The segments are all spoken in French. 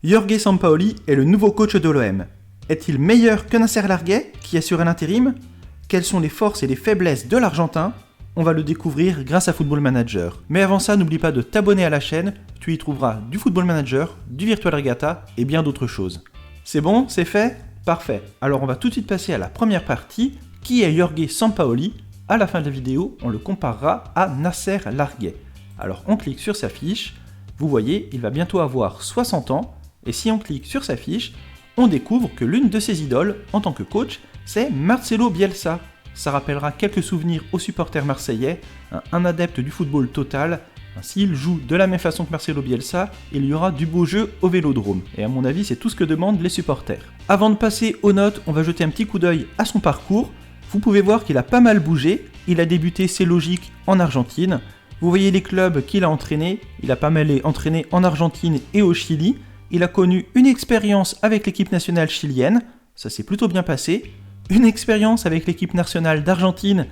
Jorge Sampaoli est le nouveau coach de l'OM. Est-il meilleur que Nasser Larguet, qui assure l'intérim ? Quelles sont les forces et les faiblesses de l'Argentin ? On va le découvrir grâce à Football Manager. Mais avant ça, n'oublie pas de t'abonner à la chaîne, tu y trouveras du Football Manager, du Virtual Regatta et bien d'autres choses. C'est bon ? C'est fait ? Parfait. Alors on va tout de suite passer à la première partie, qui est Jorge Sampaoli. À la fin de la vidéo, on le comparera à Nasser Larguet. Alors on clique sur sa fiche, vous voyez, il va bientôt avoir 60 ans, et si on clique sur sa fiche, on découvre que l'une de ses idoles en tant que coach, c'est Marcelo Bielsa. Ça rappellera quelques souvenirs aux supporters marseillais, un adepte du football total. S'il joue de la même façon que Marcelo Bielsa, il y aura du beau jeu au Vélodrome. Et à mon avis, c'est tout ce que demandent les supporters. Avant de passer aux notes, on va jeter un petit coup d'œil à son parcours. Vous pouvez voir qu'il a pas mal bougé. Il a débuté, c'est logique, en Argentine. Vous voyez les clubs qu'il a entraînés. Il a pas mal entraîné en Argentine et au Chili. Il a connu une expérience avec l'équipe nationale chilienne. Ça s'est plutôt bien passé. Une expérience avec l'équipe nationale d'Argentine.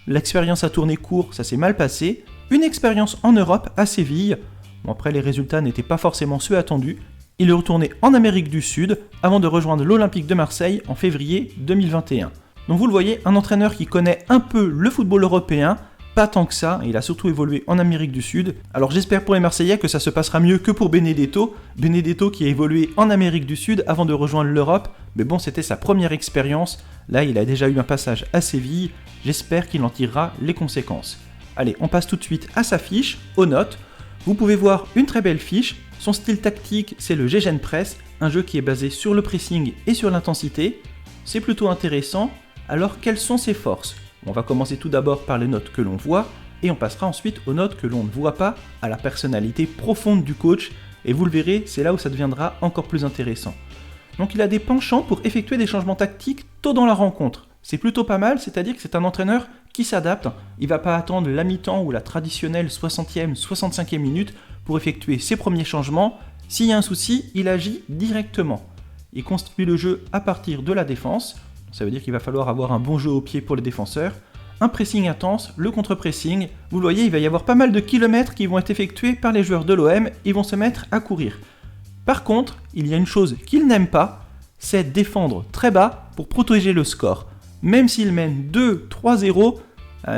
L'expérience a tourné court, ça s'est mal passé. Une expérience en Europe, à Séville. Bon, après, les résultats n'étaient pas forcément ceux attendus. Il est retourné en Amérique du Sud avant de rejoindre l'Olympique de Marseille en février 2021. Donc vous le voyez, un entraîneur qui connaît un peu le football européen, pas tant que ça, il a surtout évolué en Amérique du Sud. Alors j'espère pour les Marseillais que ça se passera mieux que pour Benedetto. Benedetto qui a évolué en Amérique du Sud avant de rejoindre l'Europe, mais bon, c'était sa première expérience. Là, il a déjà eu un passage à Séville, j'espère qu'il en tirera les conséquences. Allez, on passe tout de suite à sa fiche, aux notes. Vous pouvez voir une très belle fiche. Son style tactique, c'est le Gegenpress, un jeu qui est basé sur le pressing et sur l'intensité. C'est plutôt intéressant. Alors, quelles sont ses forces ? On va commencer tout d'abord par les notes que l'on voit, et on passera ensuite aux notes que l'on ne voit pas, à la personnalité profonde du coach, et vous le verrez, c'est là où ça deviendra encore plus intéressant. Donc il a des penchants pour effectuer des changements tactiques tôt dans la rencontre. C'est plutôt pas mal, c'est-à-dire que c'est un entraîneur qui s'adapte. Il ne va pas attendre la mi-temps ou la traditionnelle 60e, 65e minute pour effectuer ses premiers changements. S'il y a un souci, il agit directement. Il construit le jeu à partir de la défense. Ça veut dire qu'il va falloir avoir un bon jeu au pied pour les défenseurs. Un pressing intense, le contre-pressing. Vous le voyez, il va y avoir pas mal de kilomètres qui vont être effectués par les joueurs de l'OM. Ils vont se mettre à courir. Par contre, il y a une chose qu'il n'aime pas, c'est défendre très bas pour protéger le score. Même s'il mène 2-3-0,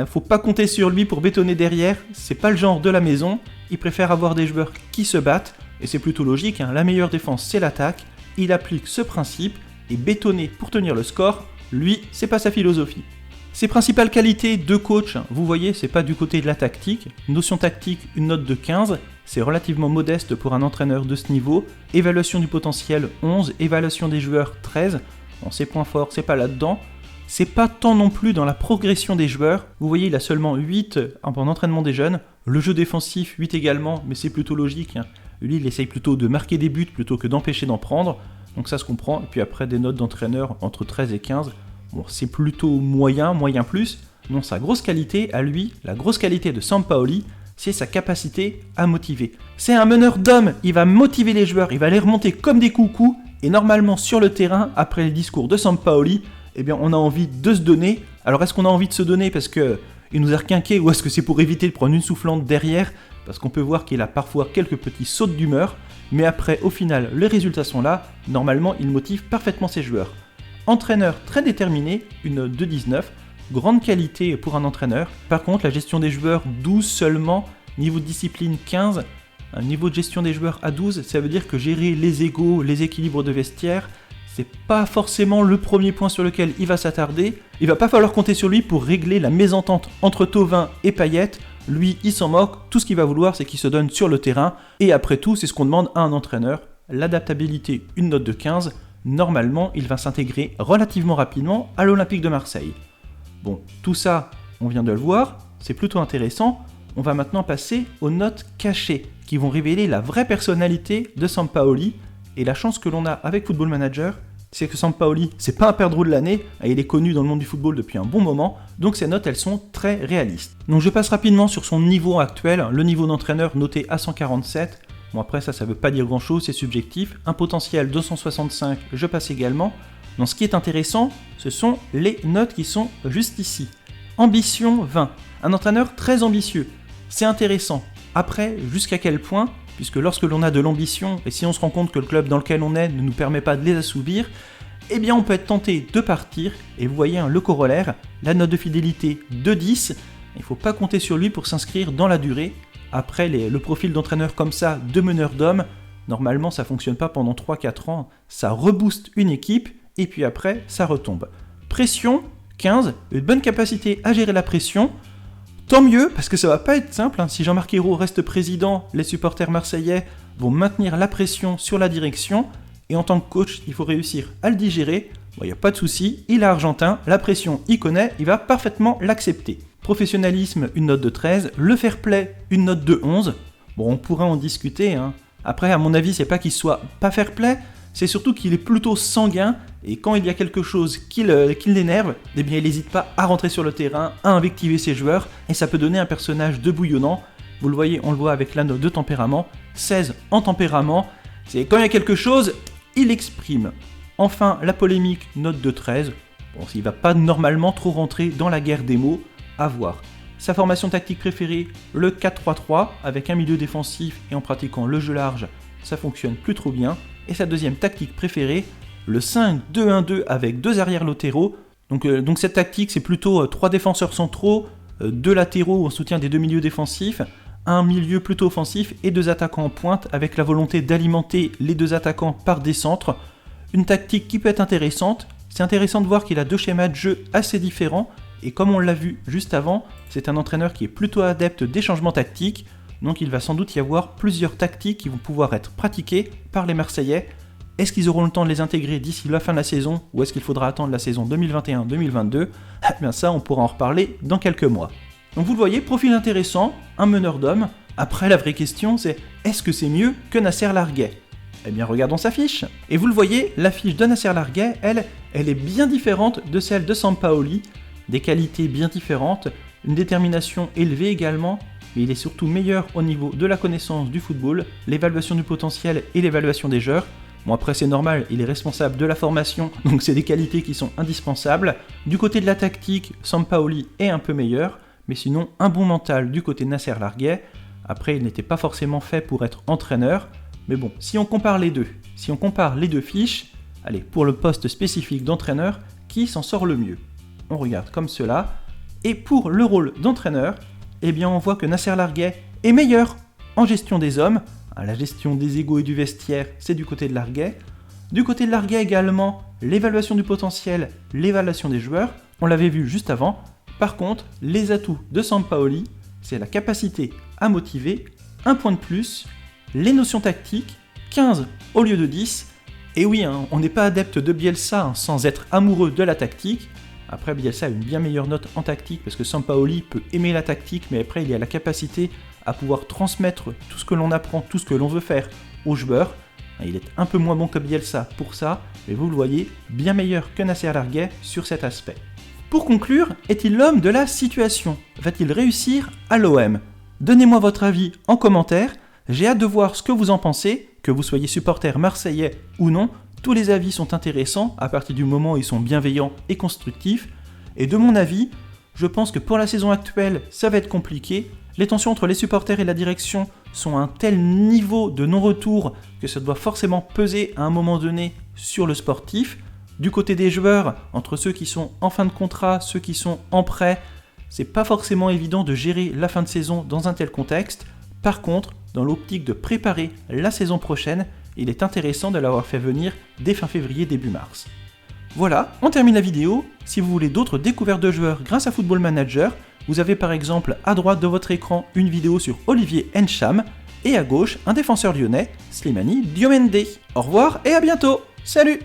faut pas compter sur lui pour bétonner derrière, c'est pas le genre de la maison, il préfère avoir des joueurs qui se battent, et c'est plutôt logique, la meilleure défense c'est l'attaque, il applique ce principe, et bétonner pour tenir le score, lui, c'est pas sa philosophie. Ses principales qualités de coach, vous voyez, c'est pas du côté de la tactique. Notion tactique, une note de 15, c'est relativement modeste pour un entraîneur de ce niveau. Évaluation du potentiel, 11, évaluation des joueurs, 13. Bon, ses points forts, c'est pas là-dedans. C'est pas tant non plus dans la progression des joueurs. Vous voyez, il a seulement 8 en entraînement des jeunes. Le jeu défensif, 8 également, mais c'est plutôt logique. Lui, il essaye plutôt de marquer des buts plutôt que d'empêcher d'en prendre. Donc ça se comprend. Et puis après, des notes d'entraîneur entre 13 et 15. Bon, c'est plutôt moyen plus. Non, sa grosse qualité, à lui, la grosse qualité de Sampaoli, c'est sa capacité à motiver. C'est un meneur d'hommes, il va motiver les joueurs, il va les remonter comme des coucous. Et normalement, sur le terrain, après les discours de Sampaoli, eh bien, on a envie de se donner. Alors, est-ce qu'on a envie de se donner parce qu'il nous a requinqué ou est-ce que c'est pour éviter de prendre une soufflante derrière ? Parce qu'on peut voir qu'il a parfois quelques petits sauts d'humeur. Mais après, au final, les résultats sont là. Normalement, il motive parfaitement ses joueurs. Entraîneur très déterminé, une note de 19. Grande qualité pour un entraîneur. Par contre, la gestion des joueurs, 12 seulement. Niveau de discipline, 15. Un niveau de gestion des joueurs à 12, ça veut dire que gérer les égos, les équilibres de vestiaire, c'est pas forcément le premier point sur lequel il va s'attarder. Il va pas falloir compter sur lui pour régler la mésentente entre Thauvin et Payet. Lui, il s'en moque. Tout ce qu'il va vouloir, c'est qu'il se donne sur le terrain. Et après tout, c'est ce qu'on demande à un entraîneur. L'adaptabilité, une note de 15. Normalement, il va s'intégrer relativement rapidement à l'Olympique de Marseille. Bon, tout ça, on vient de le voir. C'est plutôt intéressant. On va maintenant passer aux notes cachées qui vont révéler la vraie personnalité de Sampaoli. Et la chance que l'on a avec Football Manager, c'est que Sampaoli, c'est pas un perdreau de l'année, il est connu dans le monde du football depuis un bon moment, donc ces notes, elles sont très réalistes. Donc je passe rapidement sur son niveau actuel, le niveau d'entraîneur noté à 147. Bon après ça veut pas dire grand chose, c'est subjectif. Un potentiel 265, je passe également. Donc ce qui est intéressant, ce sont les notes qui sont juste ici. Ambition 20, un entraîneur très ambitieux, c'est intéressant. Après, jusqu'à quel point ? puisque lorsque l'on a de l'ambition, et si on se rend compte que le club dans lequel on est ne nous permet pas de les assouvir, eh bien on peut être tenté de partir, et vous voyez le corollaire, la note de fidélité de 10, il ne faut pas compter sur lui pour s'inscrire dans la durée. Après, le profil d'entraîneur comme ça, de meneur d'hommes, normalement ça ne fonctionne pas pendant 3-4 ans, ça rebooste une équipe, et puis après, ça retombe. Pression, 15, une bonne capacité à gérer la pression, tant mieux, parce que ça va pas être simple, si Jean-Marc Ayrault reste président, les supporters marseillais vont maintenir la pression sur la direction, et en tant que coach, il faut réussir à le digérer. Bon, il n'y a pas de souci, il est argentin, la pression, il connaît, il va parfaitement l'accepter. Professionnalisme, une note de 13, le fair play, une note de 11. Bon, on pourrait en discuter, Après, à mon avis, c'est pas qu'il soit pas fair play, c'est surtout qu'il est plutôt sanguin, et quand il y a quelque chose qui l'énerve, eh bien il n'hésite pas à rentrer sur le terrain, à invectiver ses joueurs, et ça peut donner un personnage de bouillonnant. Vous le voyez, on le voit avec la note de tempérament, 16 en tempérament, c'est quand il y a quelque chose, il exprime. Enfin, la polémique, note de 13, bon, il va pas normalement trop rentrer dans la guerre des mots, à voir. Sa formation tactique préférée, le 4-3-3, avec un milieu défensif et en pratiquant le jeu large, ça fonctionne plus trop bien. Et sa deuxième tactique préférée, le 5-2-1-2 avec 2 arrières latéraux. Donc cette tactique, c'est plutôt 3 défenseurs centraux, 2 latéraux en soutien des 2 milieux défensifs, un milieu plutôt offensif et 2 attaquants en pointe, avec la volonté d'alimenter les 2 attaquants par des centres. Une tactique qui peut être intéressante. C'est intéressant de voir qu'il a 2 schémas de jeu assez différents, et comme on l'a vu juste avant, c'est un entraîneur qui est plutôt adepte des changements tactiques, donc il va sans doute y avoir plusieurs tactiques qui vont pouvoir être pratiquées par les Marseillais. Est-ce qu'ils auront le temps de les intégrer d'ici la fin de la saison, ou est-ce qu'il faudra attendre la saison 2021-2022 ? Eh bien ça, on pourra en reparler dans quelques mois. Donc vous le voyez, profil intéressant, un meneur d'hommes. Après, la vraie question c'est, est-ce que c'est mieux que Nasser Larguet ? Eh bien regardons sa fiche. Et vous le voyez, la fiche de Nasser Larguet, elle est bien différente de celle de Sampaoli. Des qualités bien différentes, une détermination élevée également, mais il est surtout meilleur au niveau de la connaissance du football, l'évaluation du potentiel et l'évaluation des joueurs. Bon après c'est normal, il est responsable de la formation, donc c'est des qualités qui sont indispensables. Du côté de la tactique, Sampaoli est un peu meilleur, mais sinon un bon mental du côté de Nasser Larguet. Après il n'était pas forcément fait pour être entraîneur, mais bon, si on compare les deux fiches, allez, pour le poste spécifique d'entraîneur, qui s'en sort le mieux ? On regarde comme cela, et pour le rôle d'entraîneur, eh bien on voit que Nasser Larguet est meilleur en gestion des hommes. La gestion des égos et du vestiaire, c'est du côté de Larguet. Du côté de Larguet également, l'évaluation du potentiel, l'évaluation des joueurs, on l'avait vu juste avant. Par contre, les atouts de Sampaoli, c'est la capacité à motiver, 1 point de plus, les notions tactiques, 15 au lieu de 10. Et oui, on n'est pas adepte de Bielsa sans être amoureux de la tactique. Après, Bielsa a une bien meilleure note en tactique parce que Sampaoli peut aimer la tactique, mais après, il a la capacité à pouvoir transmettre tout ce que l'on apprend, tout ce que l'on veut faire aux joueurs. Il est un peu moins bon que Bielsa pour ça, mais vous le voyez, bien meilleur que Nasser Larguet sur cet aspect. Pour conclure, est-il l'homme de la situation ? Va-t-il réussir à l'OM ? Donnez-moi votre avis en commentaire, j'ai hâte de voir ce que vous en pensez, que vous soyez supporter marseillais ou non. Tous les avis sont intéressants à partir du moment où ils sont bienveillants et constructifs. Et de mon avis, je pense que pour la saison actuelle, ça va être compliqué. Les tensions entre les supporters et la direction sont à un tel niveau de non-retour que ça doit forcément peser à un moment donné sur le sportif. Du côté des joueurs, entre ceux qui sont en fin de contrat, ceux qui sont en prêt, c'est pas forcément évident de gérer la fin de saison dans un tel contexte. Par contre, dans l'optique de préparer la saison prochaine, il est intéressant de l'avoir fait venir dès fin février, début mars. Voilà, on termine la vidéo. Si vous voulez d'autres découvertes de joueurs grâce à Football Manager, vous avez par exemple à droite de votre écran une vidéo sur Olivier Ncham et à gauche un défenseur lyonnais, Slimani Diomende. Au revoir et à bientôt. Salut!